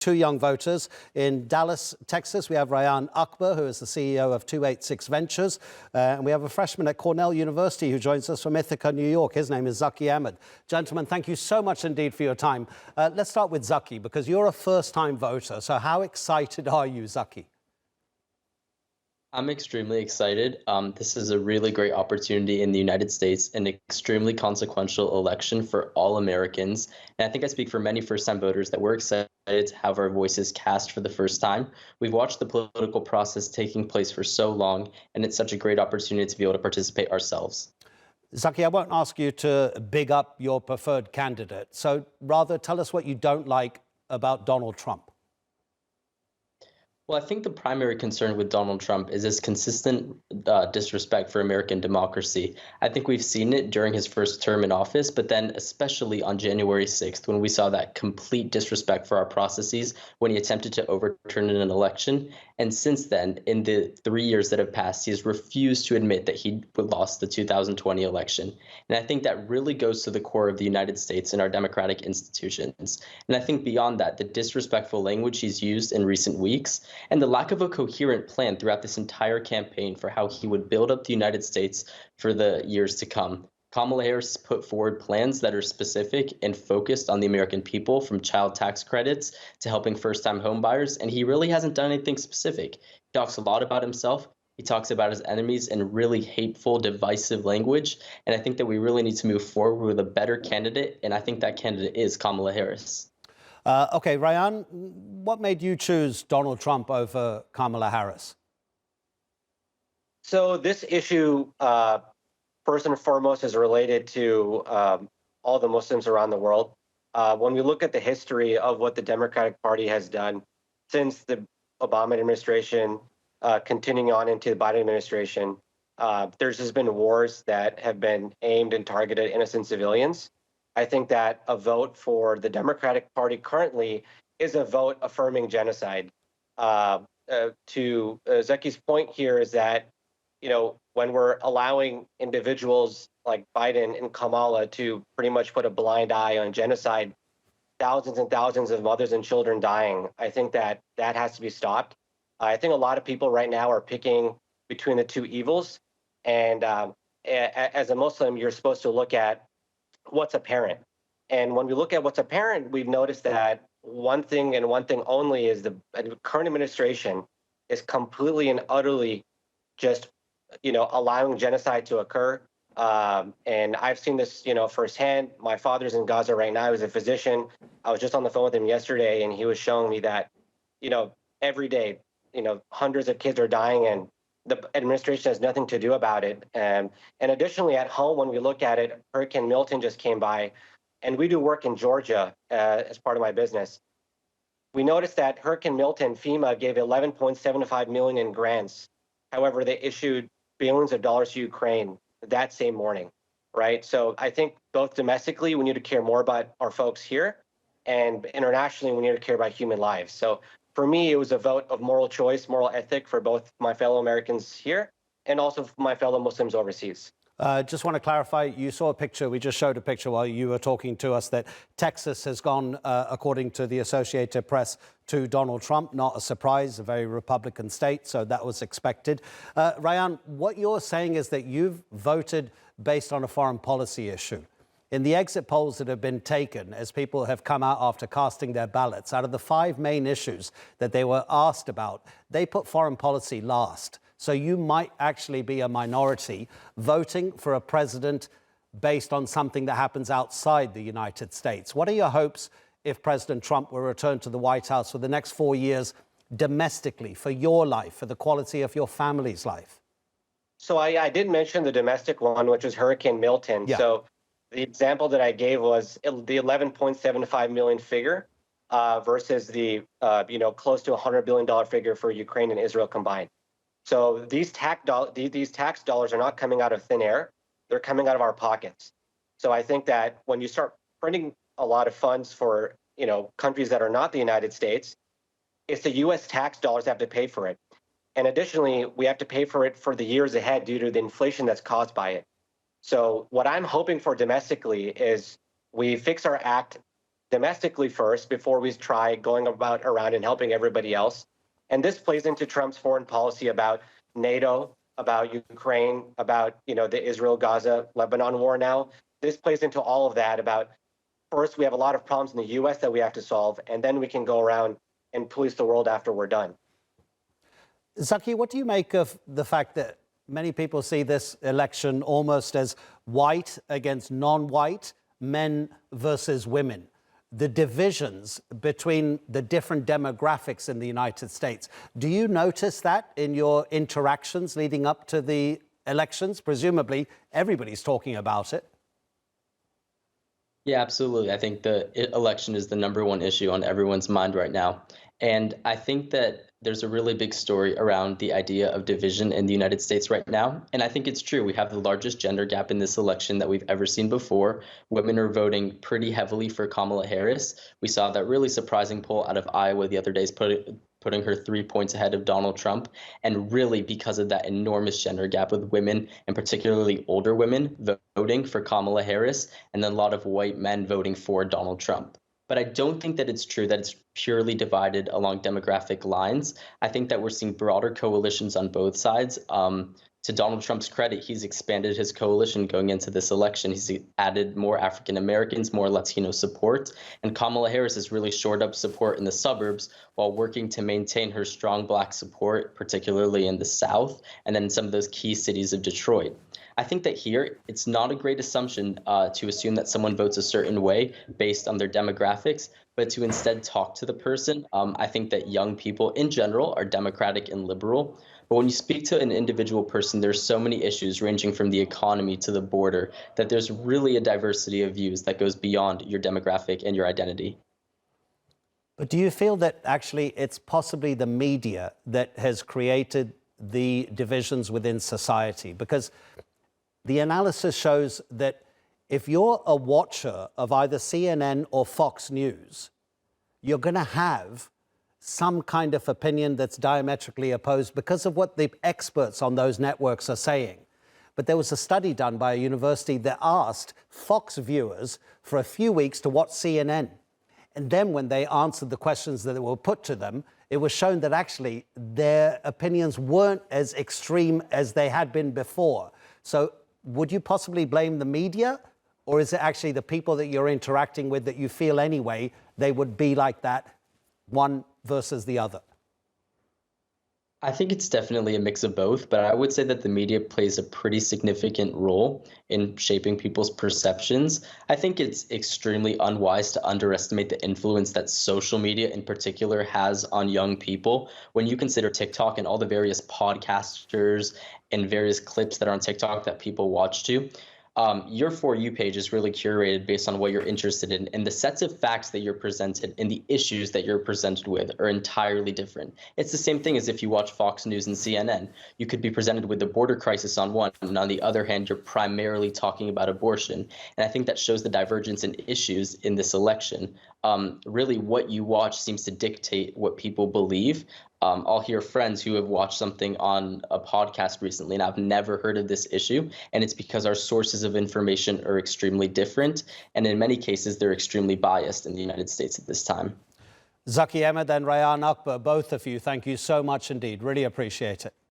two young voters. In Dallas, Texas, we have Rayaan Akbar, who is the CEO of 286 Ventures. And we have a freshman at Cornell University who joins us from Ithaca, New York. His name is Zaki Ahmad. Gentlemen, thank you so much indeed for your time. Let's start with Zaki, because you're a first-time voter. So how excited are you, Zaki? I'm extremely excited. This is a really great opportunity in the United States, an extremely consequential election for all Americans. And I think I speak for many first-time voters that we're excited to have our voices cast for the first time. We've watched the political process taking place for so long, and it's such a great opportunity to be able to participate ourselves. Zaki, I won't ask you to big up your preferred candidate. So rather tell us what you don't like about Donald Trump. Well, I think the primary concern with Donald Trump is his consistent disrespect for American democracy. I think we've seen it during his first term in office, but then especially on January 6th, when we saw that complete disrespect for our processes when he attempted to overturn an election. And since then, in the 3 years that have passed, he has refused to admit that he lost the 2020 election. And I think that really goes to the core of the United States and our democratic institutions. And I think beyond that, the disrespectful language he's used in recent weeks and the lack of a coherent plan throughout this entire campaign for how he would build up the United States for the years to come. Kamala Harris put forward plans that are specific and focused on the American people, from child tax credits to helping first-time homebuyers, and he really hasn't done anything specific. He talks a lot about himself. He talks about his enemies in really hateful, divisive language, and I think that we really need to move forward with a better candidate, and I think that candidate is Kamala Harris. OK, Rayaan, what made you choose Donald Trump over Kamala Harris? So this issue, first and foremost, is related to all the Muslims around the world. When we look at the history of what the Democratic Party has done since the Obama administration, continuing on into the Biden administration, there's just been wars that have been aimed and targeted at innocent civilians. I think that a vote for the Democratic Party currently is a vote affirming genocide. To Zaki's point here is that, when we're allowing individuals like Biden and Kamala to pretty much put a blind eye on genocide, thousands and thousands of mothers and children dying, I think that that has to be stopped. I think a lot of people right now are picking between the two evils. And as a Muslim, you're supposed to look at what's apparent. And when we look at what's apparent, we've noticed that one thing and one thing only is the current administration is completely and utterly just, allowing genocide to occur. And I've seen this, firsthand. My father's in Gaza right now. He's a physician. I was just on the phone with him yesterday, and he was showing me that, every day, hundreds of kids are dying, and the administration has nothing to do about it. And additionally, at home, when we look at it, Hurricane Milton just came by, and we do work in Georgia as part of my business. We noticed that Hurricane Milton, FEMA gave 11.75 million in grants. However, they issued billions of dollars to Ukraine that same morning, right? So I think both domestically, we need to care more about our folks here, and internationally, we need to care about human lives. So for me, it was a vote of moral choice, moral ethic for both my fellow Americans here and also for my fellow Muslims overseas. Just want to clarify, you saw a picture, we just showed a picture while you were talking to us, that Texas has gone, according to the Associated Press, to Donald Trump. Not a surprise, a very Republican state, so that was expected. Rayaan, what you're saying is that you've voted based on a foreign policy issue. In the exit polls that have been taken, as people have come out after casting their ballots, out of the 5 main issues that they were asked about, they put foreign policy last. So you might actually be a minority voting for a president based on something that happens outside the United States. What are your hopes if President Trump will return to the White House for the next 4 years domestically, for your life, for the quality of your family's life? So I did mention the domestic one, which was Hurricane Milton. Yeah. So the example that I gave was the 11.75 million figure versus the close to $100 billion figure for Ukraine and Israel combined. So these tax dollars are not coming out of thin air; they're coming out of our pockets. So I think that when you start printing a lot of funds for countries that are not the United States, it's the U.S. tax dollars that have to pay for it. And additionally, we have to pay for it for the years ahead due to the inflation that's caused by it. So what I'm hoping for domestically is we fix our act domestically first before we try going about around and helping everybody else. And this plays into Trump's foreign policy about NATO, about Ukraine, about the Israel, Gaza, Lebanon war now. This plays into all of that about first we have a lot of problems in the US that we have to solve, and then we can go around and police the world after we're done. Zaki, what do you make of the fact that many people see this election almost as white against non-white, men versus women? The divisions between the different demographics in the United States. Do you notice that in your interactions leading up to the elections? Presumably, everybody's talking about it. Yeah, absolutely. I think the election is the #1 issue on everyone's mind right now. And I think that there's a really big story around the idea of division in the United States right now. And I think it's true. We have the largest gender gap in this election that we've ever seen before. Women are voting pretty heavily for Kamala Harris. We saw that really surprising poll out of Iowa the other day, putting her 3 points ahead of Donald Trump. And really because of that enormous gender gap with women, and particularly older women, voting for Kamala Harris, and then a lot of white men voting for Donald Trump. But I don't think that it's true that it's purely divided along demographic lines. I think that we're seeing broader coalitions on both sides. To Donald Trump's credit, he's expanded his coalition going into this election. He's added more African Americans, more Latino support, and Kamala Harris has really shored up support in the suburbs while working to maintain her strong Black support, particularly in the South, and then in some of those key cities of Detroit. I think that here, it's not a great assumption to assume that someone votes a certain way based on their demographics, but to instead talk to the person. I think that young people in general are democratic and liberal. But when you speak to an individual person, there's so many issues ranging from the economy to the border that there's really a diversity of views that goes beyond your demographic and your identity. But do you feel that actually it's possibly the media that has created the divisions within society? Because the analysis shows that if you're a watcher of either CNN or Fox News, you're going to have some kind of opinion that's diametrically opposed because of what the experts on those networks are saying. But there was a study done by a university that asked Fox viewers for a few weeks to watch CNN. And then when they answered the questions that were put to them, it was shown that actually their opinions weren't as extreme as they had been before. So would you possibly blame the media? Or is it actually the people that you're interacting with that you feel anyway, they would be like that, one versus the other? I think it's definitely a mix of both, but I would say that the media plays a pretty significant role in shaping people's perceptions. I think it's extremely unwise to underestimate the influence that social media in particular has on young people. When you consider TikTok and all the various podcasters and various clips that are on TikTok that people watch to, your For You page is really curated based on what you're interested in, and the sets of facts that you're presented and the issues that you're presented with are entirely different. It's the same thing as if you watch Fox News and CNN. You could be presented with the border crisis on one, and on the other hand, you're primarily talking about abortion. And I think that shows the divergence in issues in this election. Really, what you watch seems to dictate what people believe. I'll hear friends who have watched something on a podcast recently, and I've never heard of this issue. And it's because our sources of information are extremely different. And in many cases, they're extremely biased in the United States at this time. Zaki, Ahmad and Rayaan, Akbar, both of you, thank you so much indeed. Really appreciate it.